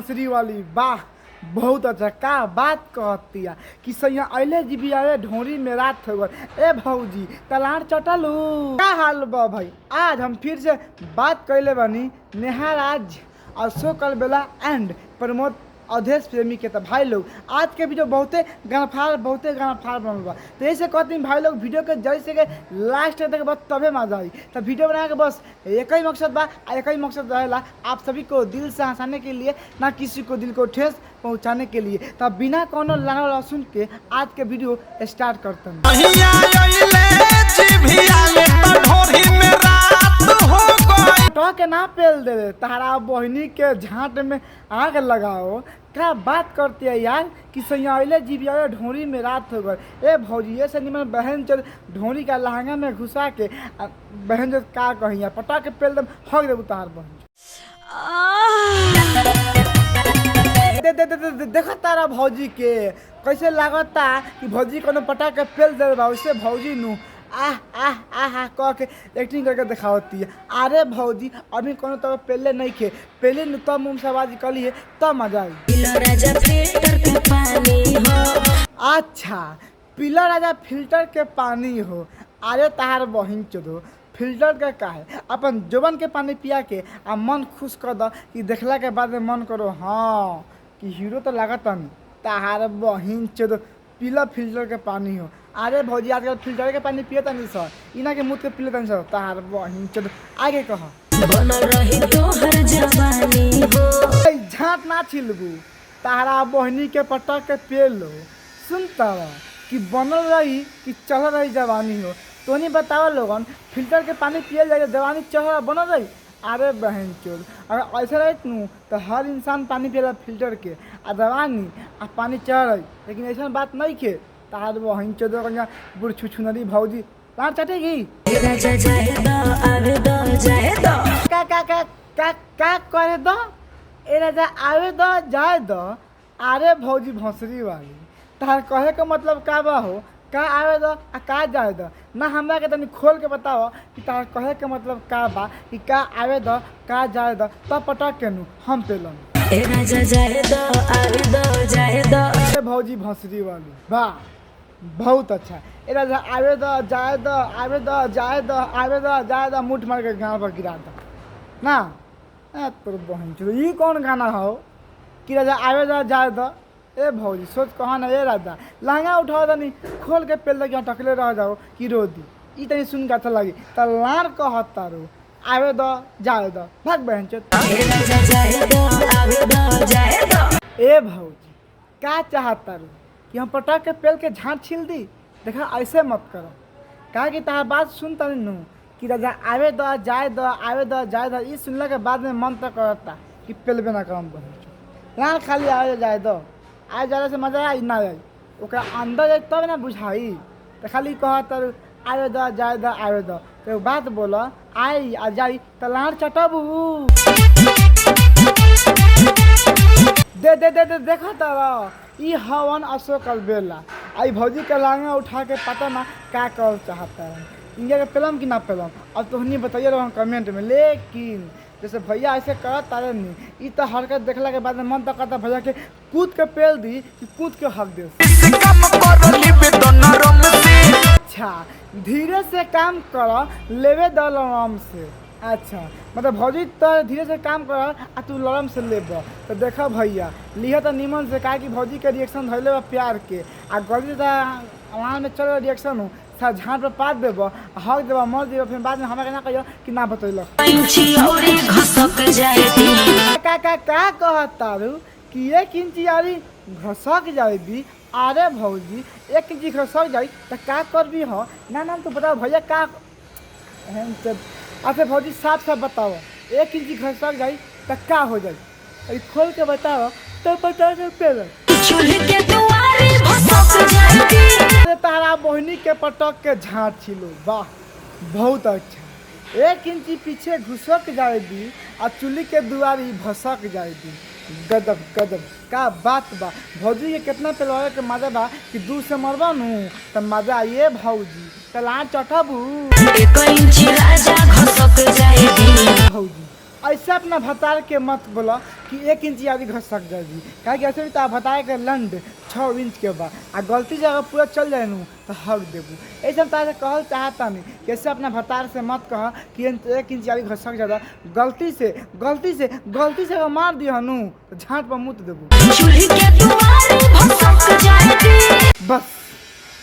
भोसरी वाली वाह बहुत अच्छा का बात कहती है कि सैया अले जी भी आए ढोरी में रात हो गए। ए भौजी तलार चटलू का हाल बा भाई। आज हम फिर से बात कैले बनी नेहा राज अशोक अलबेला एंड प्रमोद अवधेश प्रेमी के। तो भाई लोग आज के वीडियो बहुते गाना फाड़ बनल बा। तो ऐसे कहते हैं भाई लोग वीडियो के जैसे के लास्ट तक बस तबे मजा आई। तो वीडियो बनाने के बस एक ही मकसद बा, एक ही मकसद रहेला आप सभी को दिल से हंसाने के लिए, ना किसी को दिल को ठेस पहुंचाने के लिए। तो बिना कोनो लाना लहसुन के आज के वीडियो स्टार्ट करते हैं। के ना पेल दे तारा बहनी के झाट में आग लगाओ। क्या बात करती है यार कि सैयाले जीविया ढोरी में रात हो गए। ए भौजी ये से निमन बहन चल ढोरी का लहंगा में घुसा के बहन जो का कही यार पटा के पेल दम हक दे तार बहन। देखो तारा भौजी के कैसे लागता कि भौजी को पटा के पेल दे बा। वैसे भौजी नु आह आह आह आह कह के एक्टिंग करके दिखावती है। अरे भौजी अभी कोनो तरह पहले नहीं खे पहले न तब मुँह से आवाज कलिए तब मजा आई। अच्छा पीला राजा फिल्टर के पानी हो। अरे तार बहिन चोदो फिल्टर का है अपन जोबन के पानी पिया के आ मन खुश कर दो कि देखला के बाद में मन करो हाँ कि हीरो तो लागत तार बहिन चोदो पीला फिल्टर के पानी हो। अरे भौजी आजकल फिल्टर के पानी पिए तनी सर इना के मुँह के पी लेते सर तार बहिन चोदो आगे कह झाट ना छिलबू तारा बहनी के पटक के पे लो सुनता कि बनल रही कि चढ़ रही जवानी हो। तो नहीं बताओ लोगन फिल्टर के पानी पिए जाए जवानी चढ़ बनल रही। अरे बहन चोद अगर ऐसे रही तू तो हर इंसान पानी पिएला फिल्टर के आ जवानी आ पानी चढ़ रही। लेकिन ऐसा बात नहीं के तार बहन चोद बुढ़ छुछुनरी भौजी लार चटेगी का करे दो ए राजा आवे दो जाए दो। अरे भौजी भोसरी वाली तार कहे का मतलब का बा हो का आवे दो आ का जाए दो ना हमरा के तनी खोल के बताओ कि तार कहे के मतलब का बा कि का आवे दो का जाए दो तब पटक के नु हम पेलन ए राजा जाए दो आवे दो जाए दो। अरे भौजी भोसरी वाली वाह बहुत अच्छा। ए राजा आवे दो जाए दो आवे दो जाए दो आवे दो जाए दो मुठ मार के गाँव पर गिरा दो ना। तोर बहन चो ये कौन गाना हो कि राजा आवे दो जाए दो। ए भौजी सोच कहा ना ए राजा लहंगा उठाओ तनी खोल के पेल दे टकले रह जाओ कि रो दी ई तनी सुन के अच्छा लगी तो लार कहता रो आवे दो जाए दो भाग बहन चो। ए भौजी का चाहता रो कि हम पटक के पेल के झाँट छील दी। देखा ऐसे मत करो कहा कि तार बात सुनता नू कि राजा आवे दो जाए दो आवे दो जाए दो ये सुनला के बाद में मन तक करता कि पेलबे ना करम बहन यहाँ खाली आवे जाए दो आए जाए से मजा आई ना आई ओकरा अंदर जाए तब ना बुझाई। तो खाली कहता आवे दो जाए दो आवे दो तो बात बोलो आई आ जाई तो लार चटबू दे दे दे दे देखा तारा ई हवन अशोक अलबेला आई भौजी के लांगा उठा के पता ना क्या कर चाहता है इनके के पेलम कि ना पेलम अब तो नहीं बताइए रहो कमेंट में। लेकिन जैसे भैया ऐसे करत तारे नहीं ई तो हरकत देखला के बाद में मन तक करता भैया के कूद के पेल दी कि कूद के हक दे। अच्छा धीरे से काम करो लेवे दो लरम से। अच्छा मतलब भौजी तो धीरे से काम कर आ तू लरम से लेब तो देखा भैया लिह तो निमन से कहा कि भौजी के रिएक्शन धैले बा प्यार के आ गलती वहाँ में चल रिएक्शन हो सा झाँट पर पात देब हक देब मर देब फिर बाद में हमारे ना कहियो कि ना बतैल का कहता रू कि 1 इंची यारी घसक जाएगी। अरे भौजी 1 इंची घसक जाई तो का करबी हो ना नाम तो बताओ भैया का। अच्छा भौजी साफ साफ बताओ 1 इंची घसक जाई तो का हो जाए खोल के बताओ तो बता दो पेल तारा बहनी के पटक के झाँट छिलो वाह बहुत अच्छा। 1 इंची पीछे घुसक जाए दी और चूल्ही के दुआरी भसक जाए दी गदब गदब का बात बा। भौजी के कितना पेलवाए के मजा बा कि दूर से मरबा नू तो मजा आइए भौजी तला चटबू भौजी ऐसे अपना भतार के मत बोला कि 1 इंच आदि घसक जाएगी, काहे कि ऐसे भी तो भतार के लंड 6 इंच के बा आ गलती से अगर पूरा चल जाए नू तो हक देबू। ऐसे हम तारे कहल चाहता नहीं कि ऐसे अपना भतार से मत कह कि 1 इंच आदि घसक जाता, गलती से अगर मार दिया नू तो झाँट पर मुत देबू।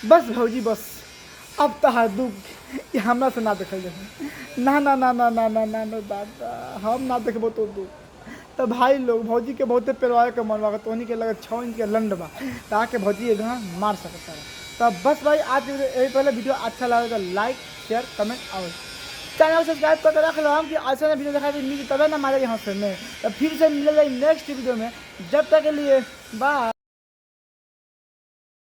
बस भौजी बस, अब तहार दुख ये हमरा से ना देखल जाए। ना ना ना ना ना ना ना ना दादा, हम ना देखबो तो दुख। तो भाई लोग भौजी के बहुते पेरवाए के मन बा, तोहनी के लगे 6 इंच के लंड बा ताकि भौजी एक मार सकता है। तो बस भाई आज यही पहले वीडियो अच्छा लगे तो लाइक शेयर कमेंट और चैनल सब्सक्राइब करके रख लो हम कि ऐसा वीडियो दिखाई मिली तब ना मारे यहाँ से में। तो फिर से मिलेगा नेक्स्ट वीडियो में, जब तक के लिए बाय।